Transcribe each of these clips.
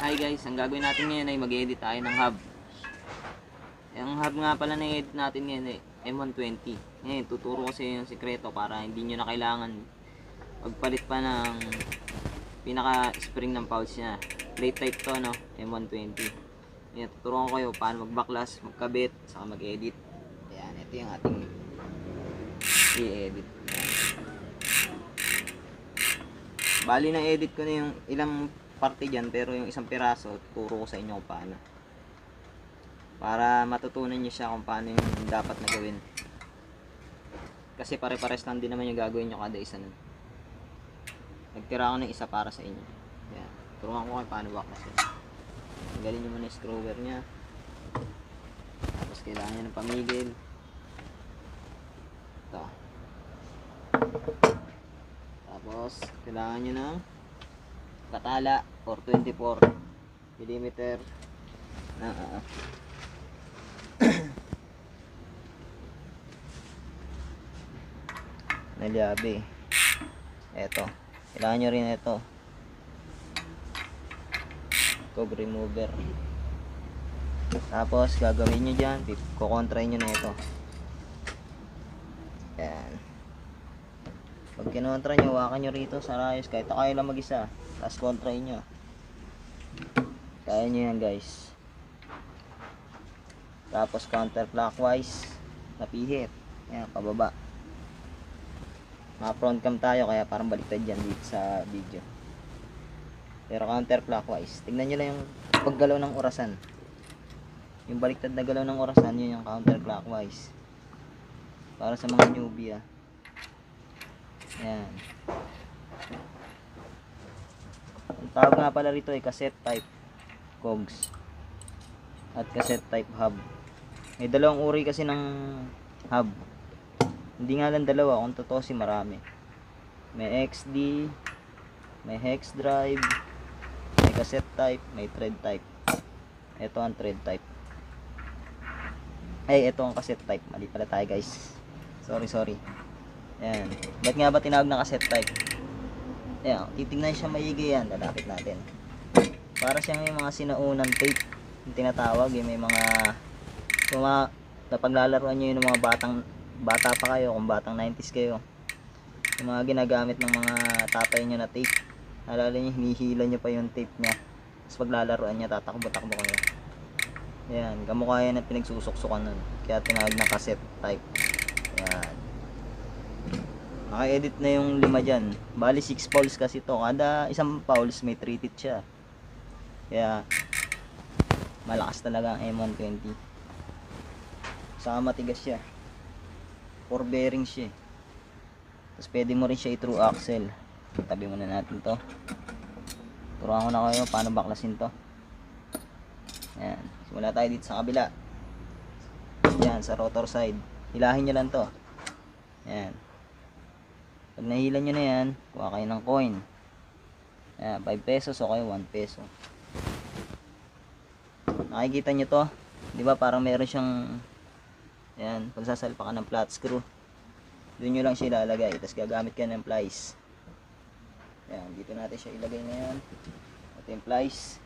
Hi guys, ang gagawin natin ngayon ay mag-edit tayo ng hub. Yung hub nga pala na edit natin ngayon ay M120. Ngayon, tuturo ko sa inyo yung sikreto para hindi nyo na kailangan magpalit pa ng pinaka-spring ng pouch niya. Plate type to, no? M120. Ngayon, tuturuan ko kayo paano magbaklas, magkabit, saka mag-edit. Ayan, ito yung ating i-edit. Bali na edit ko na yung ilang parte dyan, pero yung isang piraso turo ko sa inyo kung paano, para matutunan nyo siya kung paano yung dapat na gawin, kasi pare-pares lang din naman yung gagawin nyo kada isa nun. Nagtira ko ng isa para sa inyo. Yan, turuan ko kayo paano baklasin. Tanggalin nyo muna yung screwer nya, tapos kailangan nyo ng pamigil. Ito, tapos kailangan nyo ng katala or 24 mm na nalyabi. Eto, kailangan nyo rin ito, cog remover. Tapos gagawin nyo dyan, kukontray nyo na ito. Yan, pag kinontra nyo, hawakan nyo rito sa rayos, kahit kayo lang mag-isa, tapos kontray nyo. Kaya nyo yan guys. Tapos counterclockwise, napihit. Yan, pababa. Mga front cam tayo, kaya parang baliktad yan dito sa video. Pero counterclockwise, tignan nyo lang yung paggalaw ng orasan. Yung baliktad na galaw ng orasan, yun yung counterclockwise. Para sa mga newbie ah. Yan. Ang tawag nga pala rito ay cassette type cogs at cassette type hub. May dalawang uri kasi ng hub. Hindi nga lang dalawa, kung totoo si marami. May XD, may hex drive, may cassette type, may thread type. Ito ang thread type. Ay, ito ang cassette type. Mali pala tayo guys. Sorry. Ayan. Ba't nga ba tinawag na cassette type? Ayan, titignan siya maigi yan. Lalapit natin. Para siyang yung mga sinaunang tape. Yung tinatawag, yung may mga napaglalaruan nyo yung mga bata pa kayo, kung batang 90s kayo. Yung mga ginagamit ng mga tatay nyo na tape. Alala nyo, hinihila nyo pa yung tape nya. Tapos paglalaruan nyo, tatakbo-takbo kayo. Ayan, kamukha yan na pinagsusuksukan nun. Kaya tinawag na cassette type. Ayan. Naka-edit na yung 5 dyan. Bali 6 fouls kasi to. Kada isang fouls may 3 teeth siya. Kaya malakas talaga ang M120. Saka matigas siya. 4 bearings siya. Tapos pwede mo rin siya i-true axle. Tabi muna natin to. Turuan ko na kayo paano baklasin to. Ayan. Simula tayo dito sa kabila. Ayan, sa rotor side. Hilahin nyo lang to. Ayan. Pag nahila nyo na yan, kuha kayo ng coin. Ayan, 5 pesos o kayo 1 peso. Nakikita nyo to, di ba parang meron siyang, ayan, pagsasalpa ka ng flat screw, doon nyo lang siya ilalagay, tapos gagamit ka ng plies. Ayan, dito natin siya ilagay ngayon. Ito yung plies.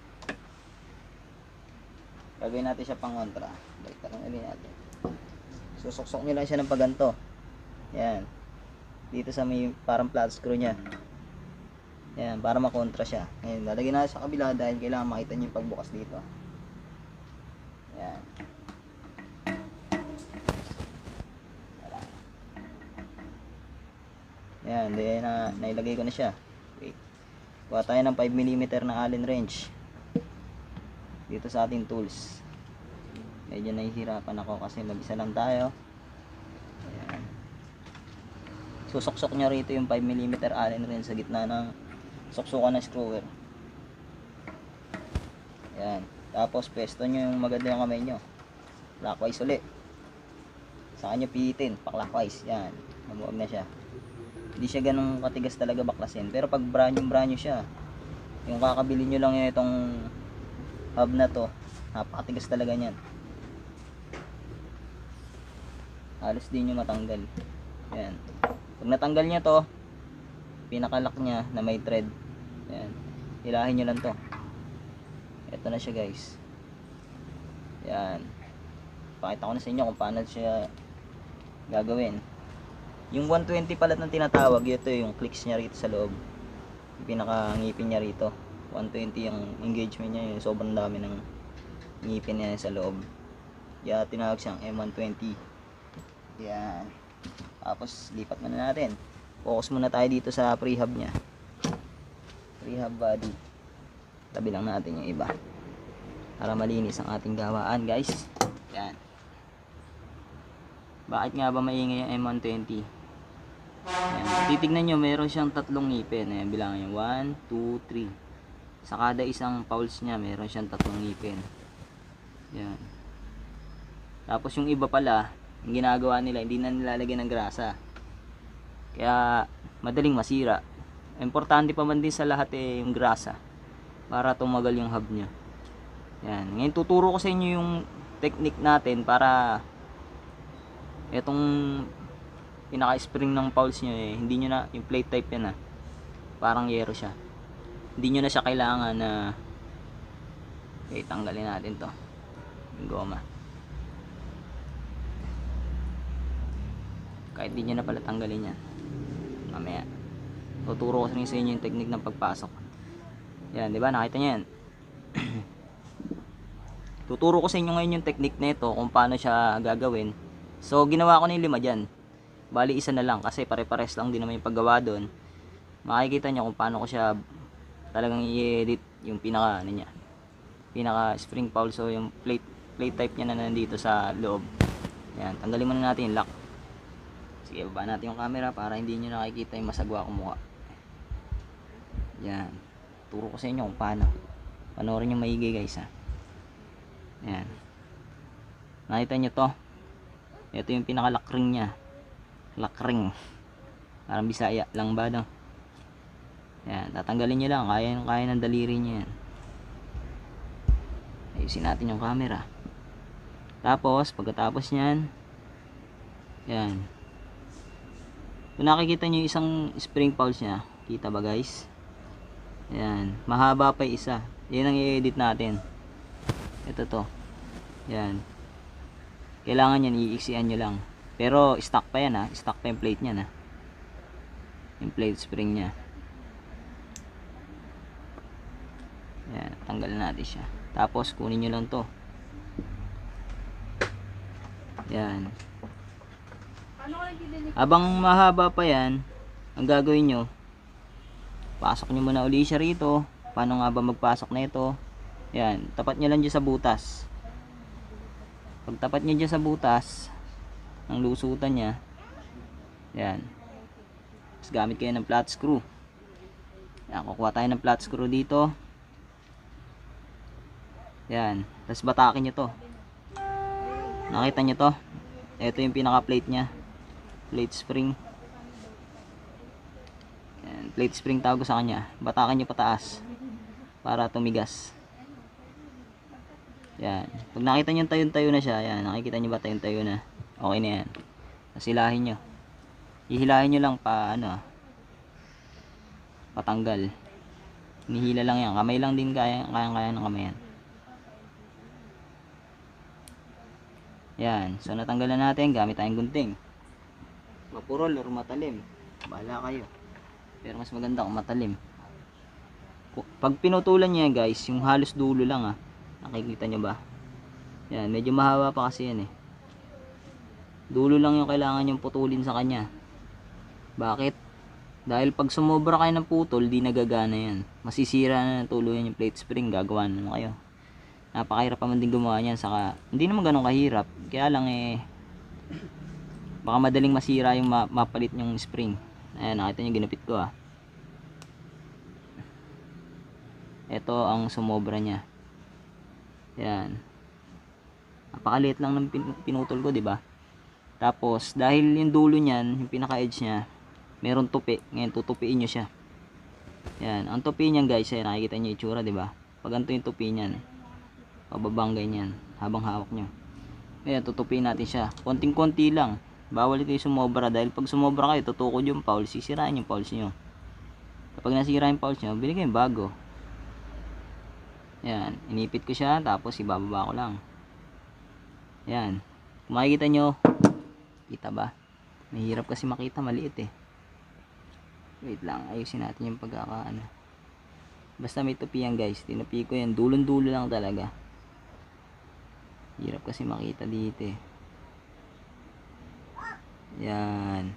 Gagawin natin siya pang kontra. Balik lang ulit natin. Susuksok nyo lang siya ng paganto. Ayan, dito sa may parang flat screw nya. Ayan, para makontra siya. Ayan, lalagyan natin sa kabila dahil kailangan makita nyo yung pagbukas dito. Ayan. Ayan, nailagay ko na siya. Wait. Kuha tayo ng 5mm na Allen wrench dito sa ating tools. Medyo nahihirapan ako kasi mag-isa lang tayo. Ayan. Susuksok nyo rito yung 5mm Allen wrench sa gitna ng suksukan ng screwer. Ayan. Tapos pesto nyo yung maganda yung kamay nyo. Clockwise ulit. Saka nyo pihitin, pa-clockwise. Yan, mamuwag na siya. Hindi siya ganun katigas talaga baklasin. Pero pag brand new siya, yung kakabili nyo lang yun itong hub na to, napakatigas talaga nyan. Halos di nyo matanggal. Yan. Pag natanggal nyo to, pinakalock nya na may thread, yan, hilahin nyo lang to. ito na siya guys. Yan. Pakita ko na sa inyo kung paano siya gagawin. Yung 120 pala na tinatawag, ito yung clicks niya rito sa loob. Yung pinakangipin niya rito. 120 yung engagement niya, yung sobrang dami ng ngipin niya sa loob. Kaya tinawag siyang M120. Yan. Tapos lipat muna natin. Focus muna tayo dito sa prehab niya. Prehab body. Tabi lang natin yung iba para malinis ang ating gawaan guys. Yan. Bakit nga ba maingay yung M120? Yan. Titignan nyo, meron siyang tatlong ngipin. Ayan, bilangan nyo. 1, 2, 3. Sa kada isang pulse niya, meron siyang tatlong ngipin. Yan. Tapos yung iba pala, yung ginagawa nila, hindi na nilalagyan ng grasa. Kaya madaling masira. Importante pa man din sa lahat yung grasa para tumagal yung hub niya. Yan. Ngayon tuturo ko sa inyo yung technique natin para etong pinaka-spring ng pulse nyo hindi nyo na, yung plate type yan parang yero siya. Hindi nyo na siya kailangan na tanggalin natin to yung goma. Kahit di nyo na pala tanggalin yan, mamaya tuturo ko sa inyo yung technique ng pagpasok. Yan, di ba? Nakita nyo yan. Tuturo ko sa inyo ngayon yung technique nito kung paano siya gagawin. So, ginawa ko na yung 5 dyan. Bali, isa na lang kasi pare-pares lang din naman yung paggawa doon. Makikita nyo kung paano ko siya talagang i-edit yung pinaka, ano niya, pinaka spring pulse. So, yung plate type niya na nandito sa loob. Yan, tanggalin muna natin yung lock. Sige, baba natin yung camera para hindi nyo nakikita yung masagwa kong mukha. Yan. Turo ko sa inyo kung paano. Panoorin nyo maigi guys ha. Yan. Nakita nyo to. Ito yung pinaka lock ring nya. Lock ring. Parang Bisaya lang ba no? Yan. Tatanggalin nyo lang. Kaya ng daliri nyo yan. Ayusin natin yung camera. Tapos pagkatapos nyan, yan, kung nakikita nyo yung isang spring pulse nya, kita ba guys? Yan, mahaba pa yung isa. Yan ang i-edit natin. Ito to. Yan. Kailangan yan, iiksian nyo lang. Pero stock pa yan ha. Stock pa yung plate nya na. Yung plate spring nya. Yan, tanggalin natin siya. Tapos kunin nyo lang to. Yan. Habang mahaba pa yan, ang gagawin nyo, pasok nyo muna uli siya rito. Paano nga ba magpasok na ito? Yan, tapat nyo lang dyan sa butas. Pag tapat nyo dyan sa butas ang lusutan nya, yan, tapos gamit kayo ng flat screw. Yan, kukuha tayo ng flat screw dito. Yan, tapos batakin nyo to. Nakita nyo to? Ito yung pinaka plate nya, plate spring. Yan, plate spring tawag ko sa kanya. Batakan nyo pataas para tumigas. Yan, pag nakita nyo tayo na siya, yan, nakikita nyo ba tayo na? Okay na yan. Hilahin nyo. Hihilahin nyo lang pa patanggal. Hinihila lang yan. Kamay lang din, kaya ng kamay yan. Yan, so natanggalan natin gamit tayong gunting. Mapurol or matalim, bahala kayo. Pero mas maganda kung matalim. Pag pinutulan nyo yan guys, yung halos dulo lang nakikita nyo ba? Yan, medyo mahaba pa kasi yan dulo lang yung kailangan yung putulin sa kanya. Bakit? Dahil pag sumobra kayo ng putol, di nagagana yan. Masisira na ng tuluyan yung plate spring. Gagawa na kayo. Napakahirap pa man din gumawa niyan. Saka hindi naman ganun kahirap. Kaya lang baka madaling masira yung mapalit yung spring. Ayan, nakita nyo ginupit ko Ito ang sumobra nya. Yan. Napakaliit lang ng pinutol ko, di ba? Tapos dahil yung dulo niyan, yung pinaka edge niya, meron tupi. Ngayon tutupiin niyo siya. Yan, ang tupi niyan guys, nakikita niyo itsura, di ba? Pag ganito yung tupi niyan, pababang ganyan habang hawak niyo. Ngayon tutupiin natin siya. Konting-konti lang. Bawal ito yung sumobra dahil pag sumobra kayo, tutukod yung pulse, sisirain yung pulse niyo. Kapag nasira yung pulse niyo, bili kayo bago. Yan, inipit ko siya tapos ibababa ko lang. Yan. Kung makikita nyo, kita ba? Mahirap kasi makita, maliit eh. Wait lang, ayusin natin yung pagkakaano. Basta may tupi yan guys, tinupi ko yan, dulon-dulo lang talaga. Hirap kasi makita dito eh. Yan.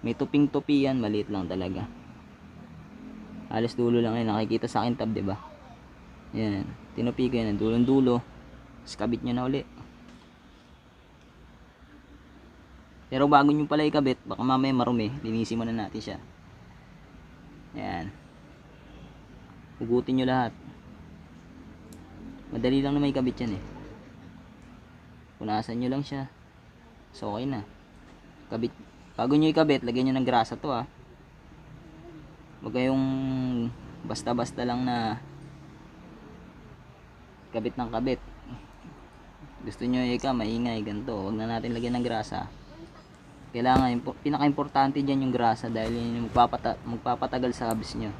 May tuping-tupi yan, maliit lang talaga. Halos dulo lang yan, nakikita sa akin tab, diba? Yan, tinupi ko yan, dulon-dulo. Tapos kabit nyo na uli. Pero bago nyo pala ikabit, baka mamaya marumi, linisin muna natin siya. Yan. Hugutin nyo lahat. Madali lang na may kabit yan eh. Punasan nyo lang siya. So okay na. Kabit. Bago nyo ikabit, lagyan nyo ng grasa to ah. Huwag kayong basta-basta lang na kabit ng kabit. Gusto nyo maingay, ganito. Huwag na natin lagyan ng grasa. Kailangan, pinaka-importante dyan yung grasa dahil yun yung magpapatagal sa habis nyo.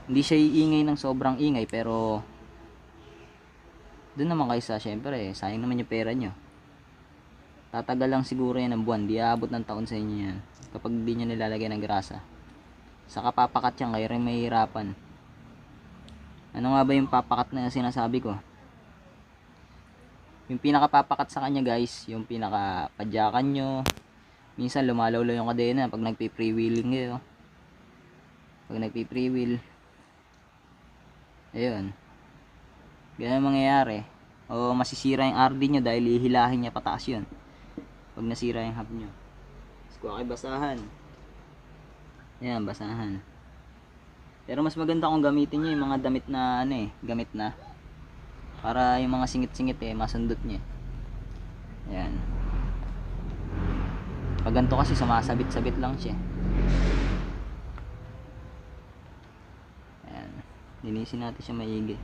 Hindi siya iingay ng sobrang ingay pero doon naman kayo sa syempre sayang naman yung pera nyo. Tatagal lang siguro yan ng buwan, di aabot ng taon sa inyo yan kapag di nyo nilalagay ng grasa. Saka papakat yan, kayo rin mahihirapan. Ano nga ba yung papakat na sinasabi ko? Yung pinakapapakat sa kanya guys, yung pinakapadyakan nyo. Minsan lumalawlaw yung kadena pag nagpi-freewheeling kayo. Pag nagpi-freewheel. Ayun. Ganyan mangyayari. O masisira yung RD nyo dahil ihilahin niya pataas yun. Pag nasira yung hub nyo. Tapos kuha kayo basahan. Ayan, basahan. Pero mas maganda kung gamitin nyo yung mga damit na gamit na. Para yung mga singit-singit masundot nyo. Ayan. Pag ganito kasi sumasabit-sabit lang siya. Ayan. Linisin natin siya maigi.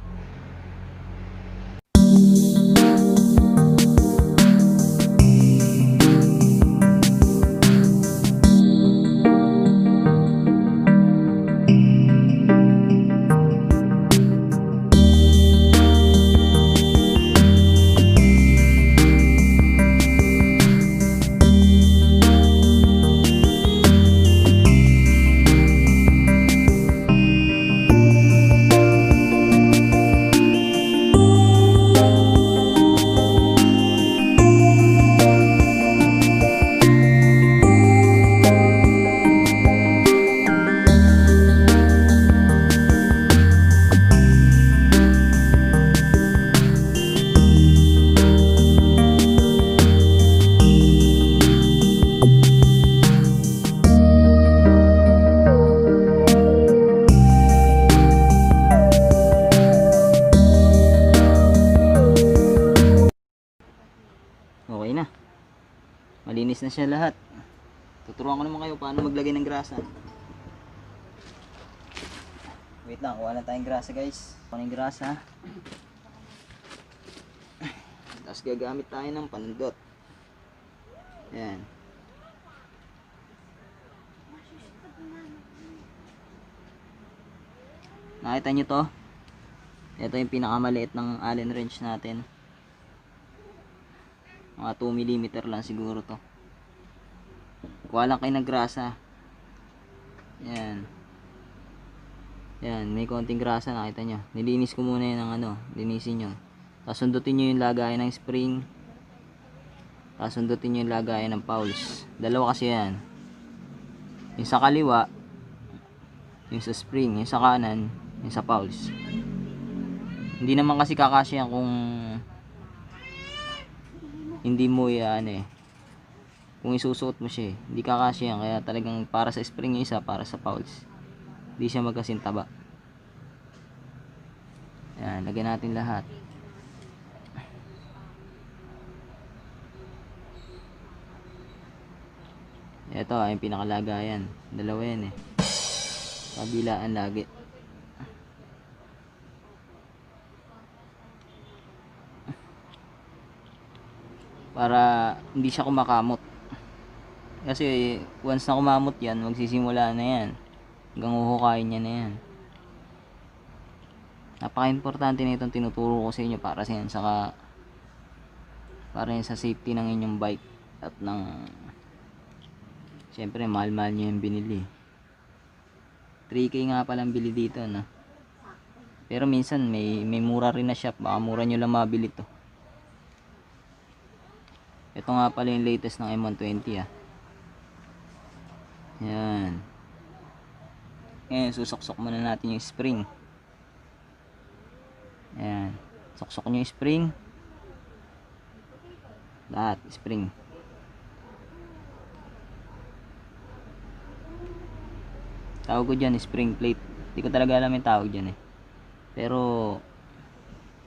Okay na. Malinis na siya lahat. Tuturuan ko naman kayo paano maglagay ng grasa. Wait lang, kuha na tayong grasa guys. Kuha na yung grasa. Tapos gagamit tayo ng panundot. Ayan. Nakita nyo to? Ito yung pinakamaliit ng Allen wrench natin. Mga 2mm lang siguro to. Kuha lang kayo ng grasa. Yan. Yan, may konting grasa, nakita nyo. Nilinis ko muna yun ng linisin nyo. Tapos sundutin nyo yung lagayan ng spring. Tapos sundutin nyo yung lagayan ng fowls. Dalawa kasi yan. Yung sa kaliwa, yung sa spring, yung sa kanan, yung sa fowls. Hindi naman kasi kakasya kung hindi mo kung isusuot mo siya hindi kakasya yan, kaya talagang para sa spring yung isa, para sa fowls hindi siya magkasintaba. Yan, lagyan natin lahat. Ito yung pinakalagayan, dalawa yan kabilaan lagi. Para hindi siya kumakamot. Kasi once na kumamot yan, magsisimula na yan. Hanggang uhukayin niya na yan. Napaka-importante nitong tinuturo ko sa inyo para sa safety ng inyong bike at syempre mahal-mahal nyo yung binili. 3K nga palang bili dito, no? Pero minsan may mura rin na shop, baka mura nyo lang mabili to. Ito nga pala yung latest ng M120, ah. Yan. Ngayon susuksok muna natin yung spring. Ayan, suksok nyo yung spring. Lahat, spring. Tawag ko dyan, spring plate. Hindi ko talaga alam yung tawag dyan eh. Pero,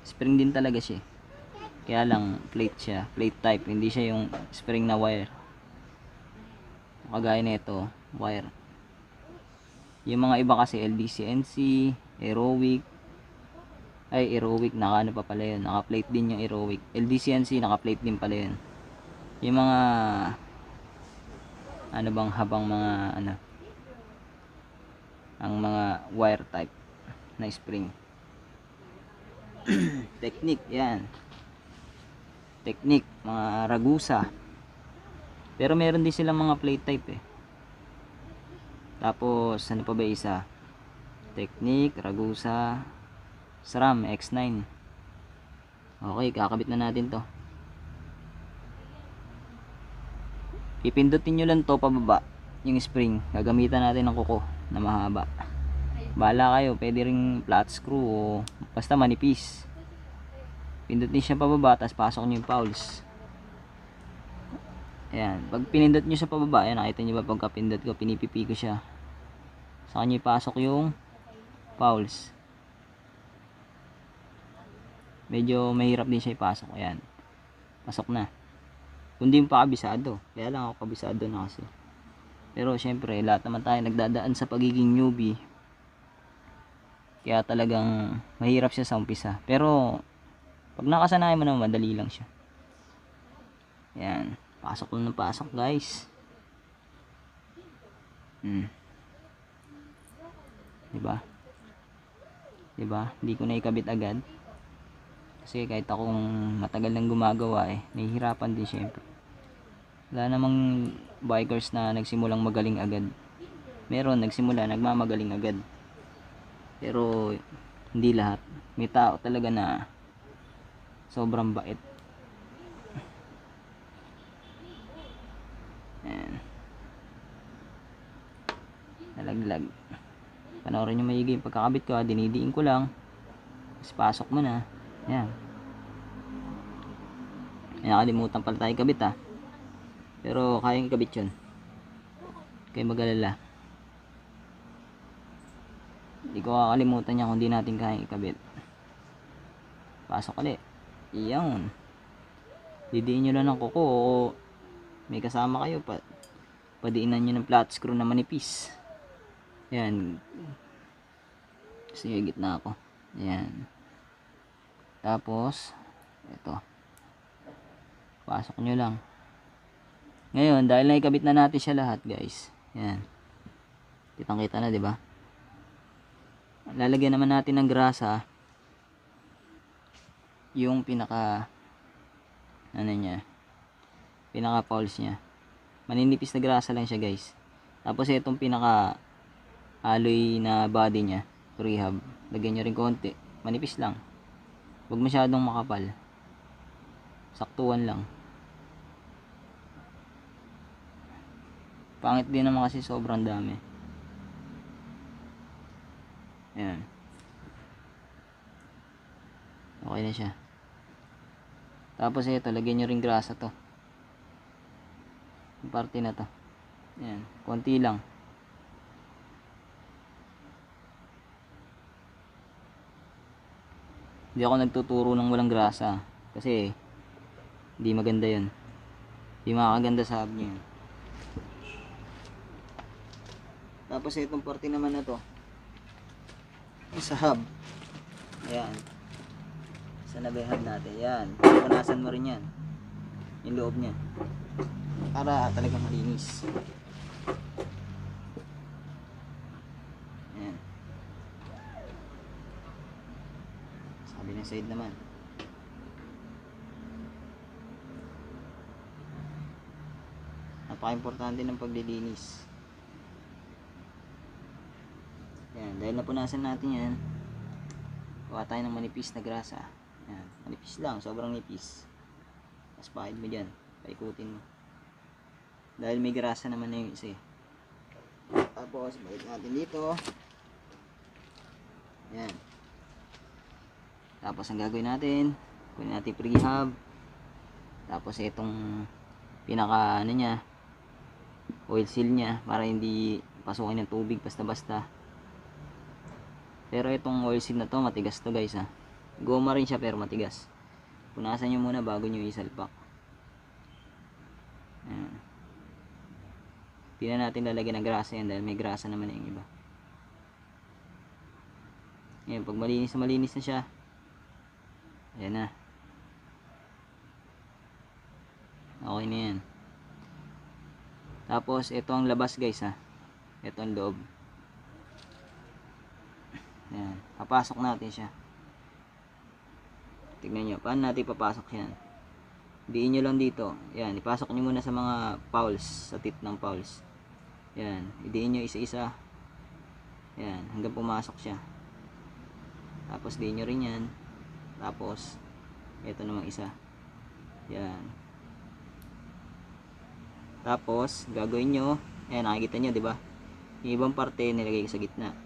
spring din talaga siya. Kaya lang, plate siya. Plate type, hindi siya yung spring na wire. Kagaya nito, wire. Yung mga iba kasi, LDCNC, Aerowick, naka ano pa pala yun, naka plate din yung Aerowick. LDCNC naka plate din pala yun. Yung mga ano bang habang mga ano, ang mga wire type na spring. Technique, yan. Technique, mga Ragusa. Pero meron din silang mga plate type eh. Tapos ano pa ba isa? Technique, Ragusa, SRAM X9. Okay, kakabit na natin to. Pipindutin nyo lang to pababa, yung spring. Gagamitan natin ng kuko na mahaba. Bahala kayo, pwede ring flat screw o basta manipis. Pindutin siya pababa, tapos pasok nyo yung fowls. Ayan, pag pinindot nyo sa pababa, ayan, nakita nyo ba pagka pindot ko, pinipipi ko siya. Saka nyo ipasok yung fowls. Medyo mahirap din siya ipasok. Ayan, pasok na. Kundi pa kabisado, kaya lang ako kabisado na kasi. Pero syempre lahat naman tayo nagdadaan sa pagiging newbie, kaya talagang mahirap siya sa umpisa. Pero pag nakasanayan mo naman, madali lang siya. Ayan, pasok lang ng pasok guys. Diba? Diba? Hindi ko na ikabit agad. Kasi kahit akong matagal nang gumagawa eh, nahihirapan din syempre. Wala namang bikers na nagsimulang magaling agad. Meron nagsimula, nagmamagaling agad. Pero hindi lahat. May tao talaga na sobrang bait. Ayan. Nalaglag. Panoorin nyo maigi yung pagkakabit ko, dinidiin ko lang. Tapos pasok mo na. Ayan. Ay, nakalimutan pala tayo kabit ah. Pero kayang ikabit yun. Kaya mag-alala. Hindi ko kakalimutan niya kung di natin kayang ikabit. Pasok ulit. Iyan. Didiin nyo lang ng kuko o may kasama kayo. Padiinan nyo ng flat screw na manipis. Ayan. Kasi gitna ako. Ayan. Tapos ito, pasok nyo lang. Ngayon dahil naikabit na natin siya lahat guys, yan, kitang kita na, diba? Lalagyan naman natin ng grasa yung pinaka ano nya, pinaka pulse nya. Maninipis na grasa lang siya guys. Tapos itong pinaka alloy na body nya, rehab, lagyan nyo rin konti, manipis lang. Huwag masyadong makapal. Saktuan lang. Pangit din naman kasi sobrang dami. Ayan. Okay na siya. Tapos ito, lagyan nyo rin grasa to. Yung parte na to. Ayan. Konti lang. Hindi ako nagtuturo ng walang grasa kasi hindi maganda yun. Hindi makakaganda sa hub niya. Tapos itong parte naman na to, sa hub, ayan, sa nabihab natin, yan, punasan mo rin yan yung loob niya para talaga malinis. Ayan. Kabilang side naman. Napaka-importante ng paglilinis. Yan, dahil napunasan natin yan, kuha tayo ng manipis na grasa. Yan, manipis lang, sobrang nipis. Tapos pahid mo dyan, paikutin mo. Dahil may grasa naman na yung isa eh. Tapos, balik natin dito. Yan. Tapos, ang gagawin natin, kunin natin prehab. Tapos, itong pinaka, ano niya, oil seal niya, para hindi pasukin ng tubig basta-basta. Pero itong oil seal na to, matigas to guys ha. Goma rin siya pero matigas. Punasan nyo muna bago nyo isalpak. Ayan. Hindi na natin lalagyan ng grasa yan dahil may grasa naman yung iba. Ayan, pag malinis na siya. Ayan na. Okay na yan. Tapos ito ang labas guys ha. Ito ang loob. Ayan, papasok natin siya. Tignan nyo, paano natin papasok yan? Diin nyo lang dito. Ayan, ipasok nyo muna sa mga fowls, sa tip ng fowls. Ayan, idiin nyo isa-isa. Ayan, hanggang pumasok siya. Tapos diin nyo rin yan. Tapos, ito namang isa. Ayan. Tapos, gagawin nyo, ayan, nakikita nyo, diba? Yung ibang parte, nilagay ko sa gitna.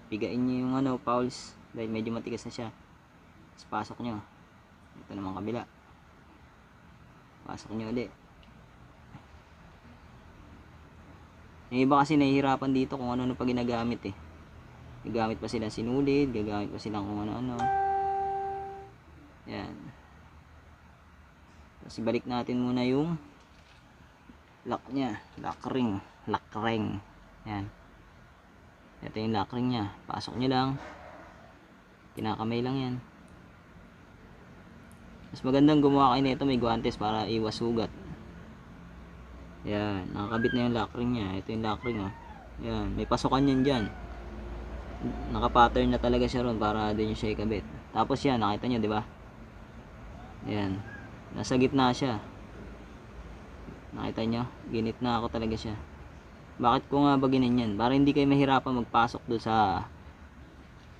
Pigain nyo yung ano, fowls dahil medyo matigas na siya. Tapos pasok nyo. Ito naman kabila. Pasok nyo ulit. Yung iba kasi nahihirapan dito kung ano-ano pa ginagamit eh. Gagamit pa silang sinulid, gagamit pa silang kung ano-ano. Yan. Tapos ibalik natin muna yung lock nya. Lock ring. Yan. Ito yung lock ring nya. Pasok nyo lang. Kinakamay lang yan. Mas magandang gumawa kayo nito, may guantes para iwas sugat. Yan, nakakabit na yung lock ring nya. Ito yung lock ring oh. Yan, may pasukan yan dyan. Naka-pattern na talaga siya ron para din siya ikabit. Tapos yan, nakita nyo, di ba? Yan, nasa gitna siya. Nakita nyo? Ginit na ako talaga siya. Bakit ko nga ba ganyan? Para hindi kayo mahirapan magpasok doon sa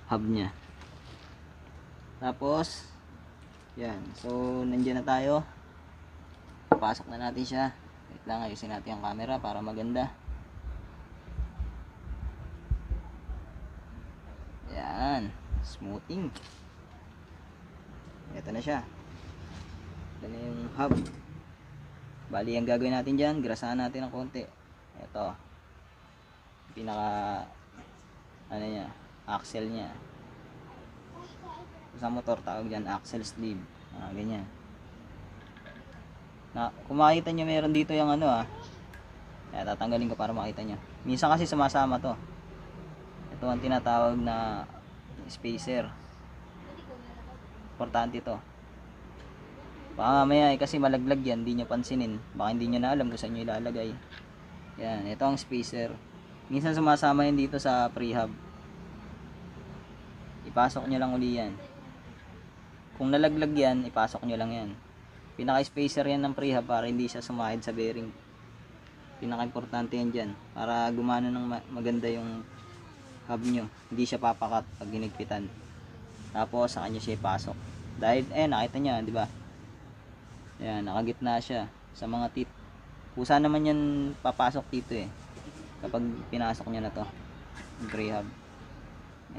hub nya. Tapos, yan. So, nandiyan na tayo. Pasok na natin siya. Wait lang, ayusin natin ang camera para maganda. Yan. Smoothing. Ito na siya. Ito na yung hub. Bali, ang gagawin natin dyan, grasahan natin ng konti. Ito. Pinaka, ano niya, axle niya. Sa motor, tawag dyan, axle sleeve. Ganyan. Kung makita nyo, meron dito yung ano Kaya tatanggalin ko para makita nyo. Minsan kasi sumasama to. Ito ang tinatawag na spacer. Importante to. Baka mamaya kasi malaglag yan, hindi nyo pansinin. Baka hindi nyo na alam kung saan nyo ilalagay. Yan, ito ang spacer. Minsan sumasama yan dito sa prehab. Ipasok nyo lang uli yan. Kung nalaglag yan, ipasok nyo lang yan. Pinaka-spacer yan ng prehab para hindi siya sumahid sa bearing. Pinaka-importante yan dyan. Para gumana ng maganda yung hub nyo. Hindi siya papakat pag ginigpitan. Tapos, sa kanya siya ipasok. Dahil, nakita nyo, di ba? Yan, nakagitna siya sa mga teeth. Kusa naman yan papasok dito eh. Kapag pinasok nyo na to, yung prehab.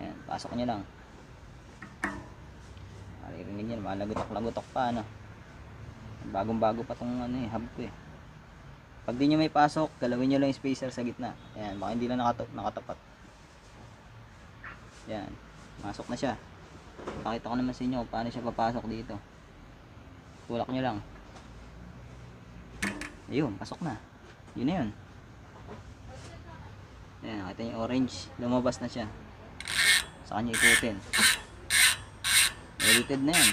Yan, pasok nyo lang. Maririnig nyo, malagutok-lagutok pa, ano. Bagong-bago pa tong hub ko eh. Pag di nyo may pasok, galawin nyo lang yung spacer sa gitna. Yan, baka hindi lang nakatapat. Yan, masok na siya. Pakita ko naman sa inyo kung paano siya papasok dito. Tulak nyo lang. Ayun, pasok na. Yun na yun. Ayan, nakita nyo orange. Lumabas na siya. Sa kanya ikutin. Edited na yan.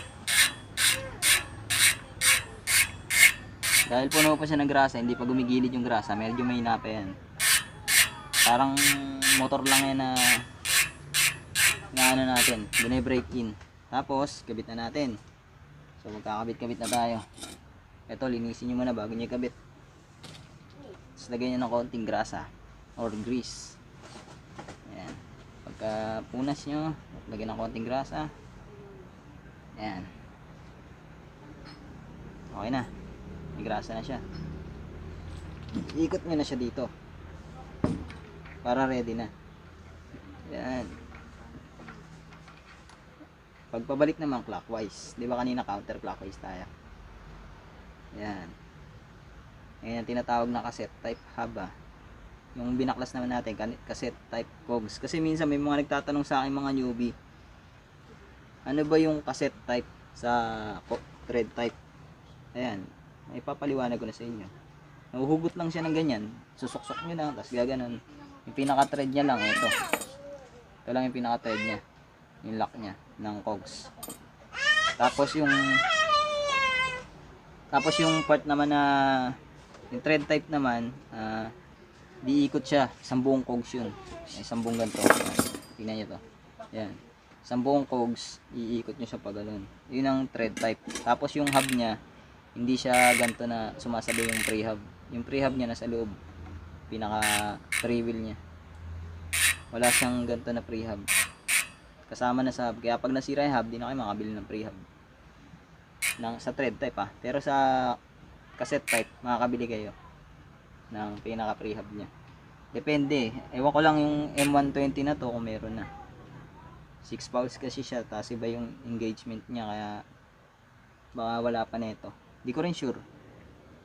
Dahil puno pa siya ng grasa, hindi pa gumigilid yung grasa. Medyo may pa yan. Parang motor lang yan na ano natin. Binay break in. Tapos, kabit na natin. So, magkakabit-kabit na tayo. Ito, linisin nyo muna bago nyo ikabit. Tapos, lagyan nyo ng konting grasa or grease. Ayan. Pagka punas nyo, lagyan ng konting grasa. Ayan. Okay na. May grasa na siya. Ikot nyo na siya dito. Para ready na. Ayan. Pagpabalik naman clockwise. Di ba kanina counterclockwise tayo? Ayan. Ayan ang tinatawag na cassette type hub ah. Yung binaklas naman natin, cassette type cogs. Kasi minsan may mga nagtatanong sa akin mga newbie, ano ba yung cassette type sa thread type? Ayan. May papaliwanag ko na sa inyo. Nahuhugot lang siya ng ganyan. Susuksok nyo lang, tapos gaganon. Yung pinaka-thread niya lang, ito. Ito lang yung pinaka-thread niya. Yung lock niya ng cogs. Tapos yung part naman na yung thread type naman, diikot siya, isang buong cogs yun. Isang buong ganito. Tingnan niyo to. Yan. Isang buong cogs, iikot niyo siya pa ganun. Yun ang thread type. Tapos yung hub niya, hindi siya ganito na sumasabay yung pre-hub. Yung pre-hub niya nasa loob. Pinaka pre-wheel niya. Wala siyang ganito na pre-hub. Kasama na sa hub. Kaya pag nasira yung hub, di na kayo makabili ng pre-hub. Sa thread type ah. Pero sa cassette type, makakabili kayo ng pinaka pre-hub niya. Depende. Ewan ko lang yung M120 na to kung meron na. 6 pounds kasi siya. Tapos iba yung engagement niya. Kaya baka wala pa nito. Di ko rin sure.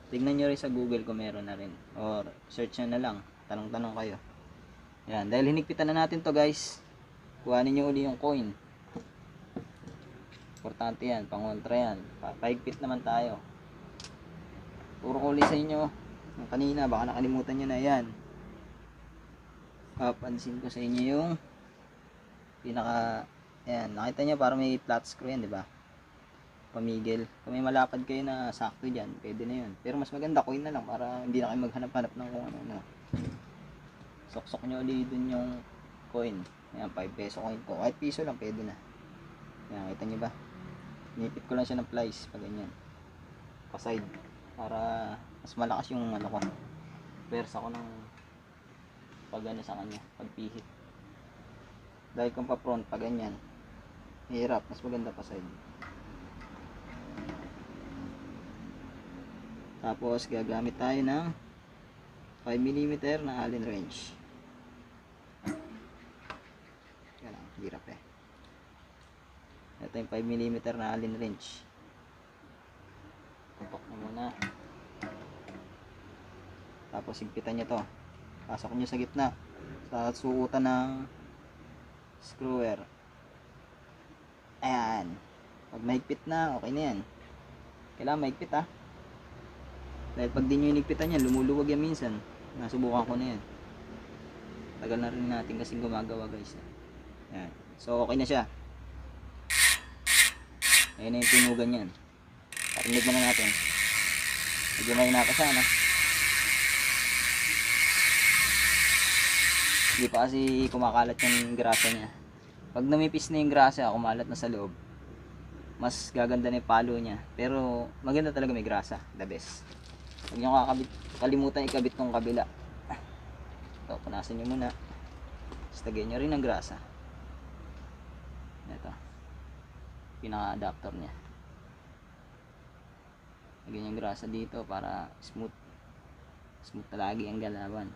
Tignan nyo rin sa Google kung meron na rin. Or search nyo na lang. Tanong-tanong kayo. Yan. Dahil hinigpitan na natin to guys. Kuhanin nyo uli yung coin. Importante yan. Pangontra yan. Pahigpit naman tayo. Puro ko ulit sa inyo. Yung kanina. Baka nakalimutan nyo na yan. Papansin ko sa inyo yung pinaka... Yan. Nakita nyo parang may flat screw yan. Diba? Pamigil. Kung may malapad kayo na sakto dyan, pwede na yun. Pero mas maganda coin na lang para hindi na kayo maghanap-hanap ng kung ano. Sok-sok nyo ulit dun yung coin. Ayan, 5 peso coin ko. Kahit piso lang, pwede na. Ayan, kita nyo ba? Nipit ko lang siya ng plies, pag ganyan. Pa-side. Para mas malakas yung ano ko. Pwersa ko ng pag ano sa kanya, pagpihit. Dahil kung pa-front, pag ganyan, hirap. Mas maganda pa-side. Tapos, gagamit tayo ng 5mm na Allen wrench. Hirap eh. Ito yung 5mm na Allen wrench. Tutok na muna. Tapos higpitan nyo to. Pasok nyo sa gitna. Sa suutan ng screwer. Ayan. Pag mahigpit na, okay na yan. Kailangan mahigpit ah. Dahil pag di nyo hinigpitan yan, lumuluwag yan minsan. Nasubukan ko na yan. Tagal na rin natin kasing gumagawa guys. Ayan. So okay na siya. Ayan na yung tinugan yan. Parinig na natin. Medyo may nakasa na. Hindi pa kasi kumakalat yung grasa niya. Pag namipis na yung grasa, kumalat na sa loob, mas gaganda na yung palo niya. Pero maganda talaga may grasa. The best. Huwag nyo kalimutan ikabit tong kabila. Ito, punasan nyo muna. Tapos lagyan nyo rin ng grasa. Ito. Pinaka-adapter niya. Lagyan yung grasa dito para smooth. Smooth na lagi ang galawan.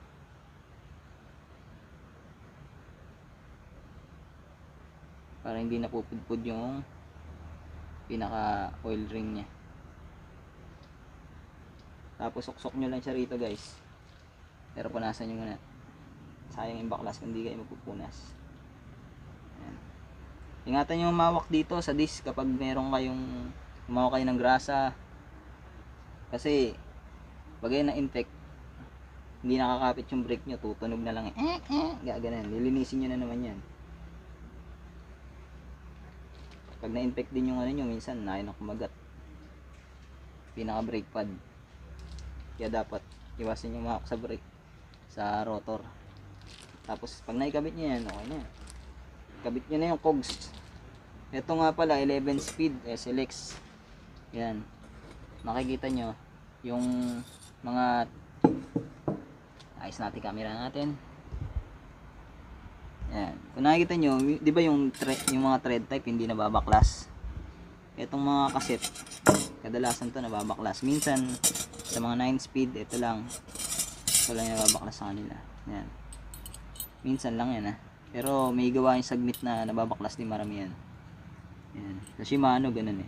Para hindi napupudpud yung pinaka-oil ring niya. Tapos suksok nyo lang siya rito guys. Pero punasan nyo muna. Sayang yung baklas kung hindi kayo magpupunas. Ingatan nyo mawak dito sa disc kapag meron kayong mawak kayo ng grasa. Kasi pag na infect, hindi nakakapit yung brake nyo, tutunog na lang gaganan. Lilinisin nyo na naman yan. Pag na-infect din yung ano nyo, minsan na kumagat pinaka brake pad. Kaya dapat iwasan nyo mawak sa brake, sa rotor. Tapos pag naikabit nyo yan, okay na. Kabit nyo na yung cogs. Ito nga pala 11 speed SLX. Yan. Makikita nyo yung mga, ayos natin camera natin. Yan. Kung nakikita nyo, di ba yung mga thread type hindi nababaklas. Itong mga kaset, kadalasan to nababaklas. Minsan sa mga 9 speed, ito lang yung nababaklas sa kanila. Yan. Minsan lang yan Pero may gawa yung sagmit na nababaklas din marami yan. Yan. Sa Shimano ganun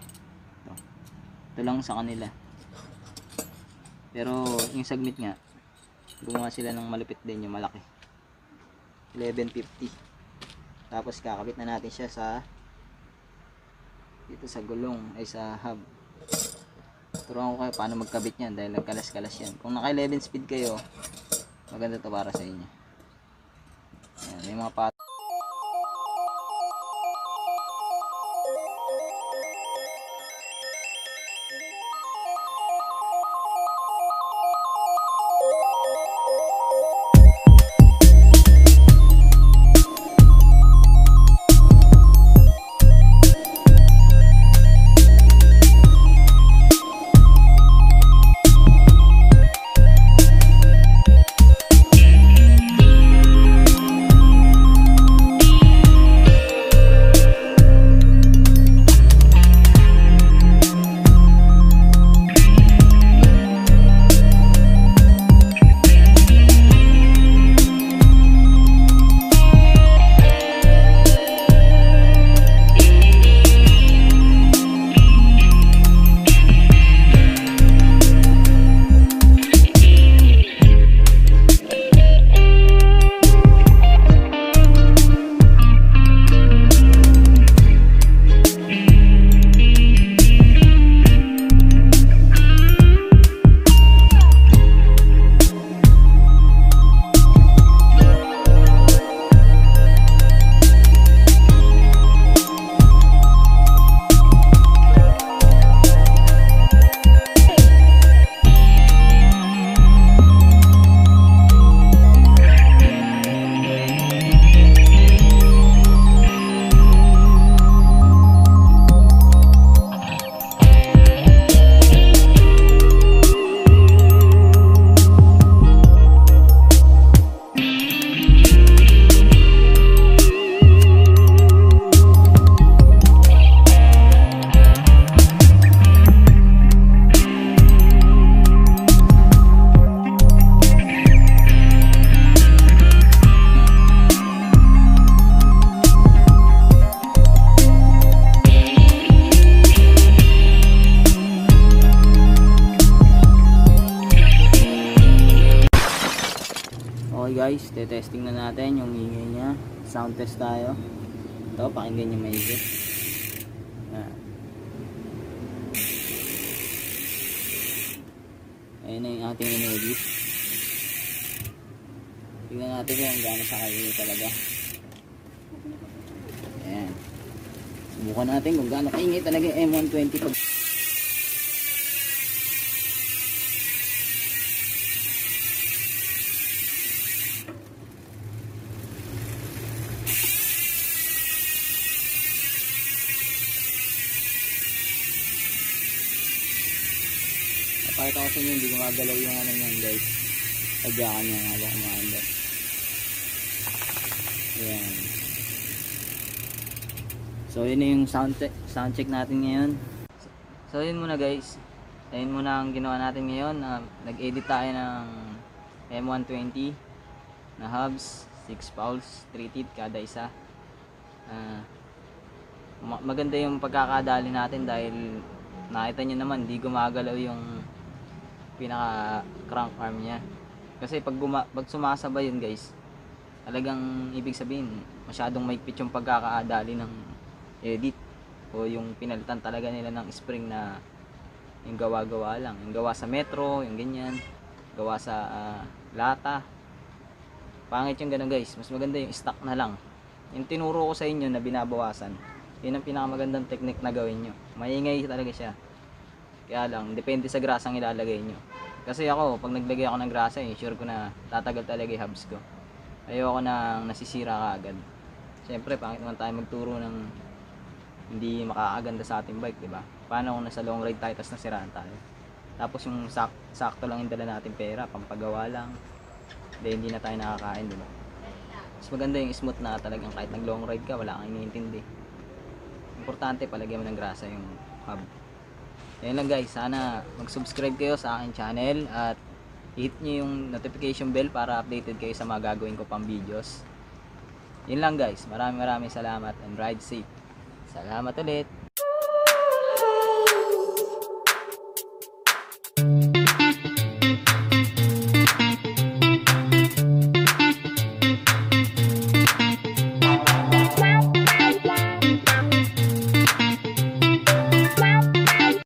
Ito lang sa kanila. Pero yung sagmit nga, gumawa sila ng malupit din yung malaki. 1150. Tapos kakabit na natin siya sa dito sa gulong ay sa hub. Turuan ko kayo paano magkabit yan dahil nagkalas-kalas yan. Kung naka 11 speed kayo, maganda to para sa inyo. Ayan, may mga pat. Guys, testing na natin yung ingay niya. Sound test tayo. Ito, pakinggan nyo maigi. Ayan na yung ating inedit. Tingnan natin kung gaano sa kayo talaga. Ayan. Subukan natin kung gaano kaingay talaga yung M120 pag pakita ko sa inyo, hindi gumagalaw yung ano nyan guys. Tagyakan nyo nga ba kumaanda. Ayan. So yun na yung sound check natin ngayon. So yun muna guys. Ayun muna ang ginawa natin ngayon. Nag-edit tayo ng M120 na hubs, 6 fouls, 3 teeth kada isa. Maganda yung pagkakadali natin dahil nakita nyo naman, di gumagalaw yung pinaka crank arm niya. Kasi pag sumasabay yun guys, talagang ibig sabihin masyadong maigpit yung pagkakaadali ng edit o yung pinalitan talaga nila ng spring na yung gawa-gawa lang, yung gawa sa metro, yung ganyan, gawa sa lata. Pangit yung ganun guys. Mas maganda yung stock na lang. Yung tinuro ko sa inyo na binabawasan, yun ang pinakamagandang technique na gawin nyo. Maingay talaga siya. Kaya lang, depende sa grasang ilalagay nyo. Kasi ako, pag naglagay ako ng grasa, sure ko na tatagal talaga yung hubs ko. Ayoko nang nasisira ka agad. Siyempre, pangit naman tayo magturo ng hindi makakaganda sa ating bike, di ba? Paano kung nasa long ride tayo tapos nasiraan tayo? Tapos yung sakto lang yung dala natin pera, pampagawa lang. Hindi na tayo nakakain, di ba? Mas maganda yung smooth na talagang kahit nag long ride ka, wala kang iniintindi. Importante palagyan mo ng grasa yung hub. Yan lang guys, sana mag-subscribe kayo sa aking channel at hit nyo yung notification bell para updated kayo sa mga gagawin ko pang videos. Yun lang guys, maraming salamat and ride safe. Salamat ulit.